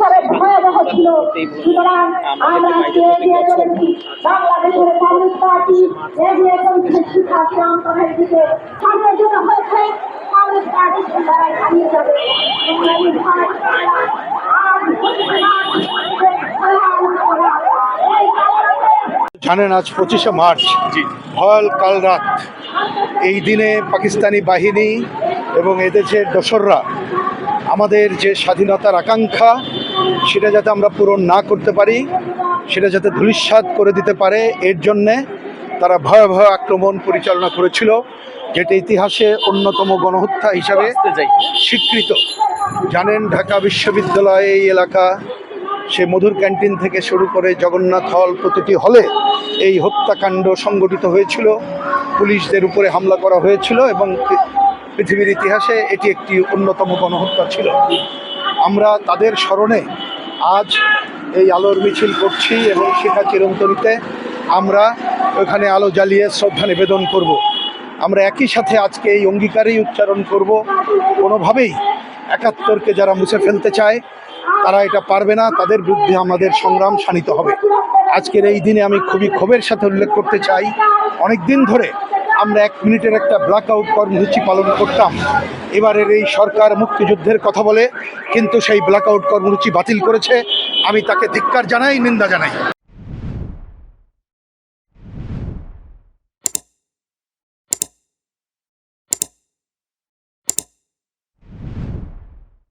হিসাবে ভয়াবহ ছিল। সুতরাং আমরা আজকে এগিয়ে চলেছি বাংলাদেশের কমিউনিস্ট পার্টি এগিয়ে চলছে শেখ হাসিনা অন্তরের দিকে। সামনের জন্য হয়েছে কমিউনিস্ট পার্টি দ্বারাই হারিয়ে যাবে। জানেন আজ 25শে মার্চ, ভয়াল কাল রাত। এই দিনে পাকিস্তানি বাহিনী এবং এদেশের দোসররা আমাদের যে স্বাধীনতার আকাঙ্ক্ষা সেটা যাতে আমরা পূরণ না করতে পারি, সেটা যাতে ধূলিসাৎ করে দিতে পারে, এর জন্যে তারা ভয়াবহ আক্রমণ পরিচালনা করেছিল, যেটা ইতিহাসে অন্যতম গণহত্যা হিসাবে স্বীকৃত। জানেন ঢাকা বিশ্ববিদ্যালয় এই এলাকা, সে মধুর ক্যান্টিন থেকে শুরু করে জগন্নাথ হল, প্রতিটি হলে এই হত্যাকাণ্ড সংগঠিত হয়েছিল। পুলিশদের উপরে হামলা করা হয়েছিল এবং পৃথিবীর ইতিহাসে এটি একটি অন্যতম গণহত্যা ছিল। আমরা তাদের স্মরণে আজ এই আলোর মিছিল করছি এবং শিখা চিরন্তনীতে আমরা ওখানে আলো জ্বালিয়ে শ্রদ্ধা নিবেদন করব। আমরা একই সাথে আজকে এই অঙ্গীকারেই উচ্চারণ করব, কোনোভাবেই 71কে যারা মুছে ফেলতে চায় তারা এটা পারবে না, তাদের বিরুদ্ধে আমাদের সংগ্রাম শানিত হবে। আজকের এই দিনে আমি খুবই ক্ষোভের সাথে উল্লেখ করতে চাই, অনেক দিন ধরে আমরা 1 মিনিটের একটা ব্ল্যাকআউট কর্মসূচি পালন করতাম। এবারের এই সরকার মুক্তিযুদ্ধের কথা বলে কিন্তু সেই ব্ল্যাকআউট কর্মসূচি বাতিল করেছে। আমি তাকে ধিক্কার জানাই, নিন্দা জানাই।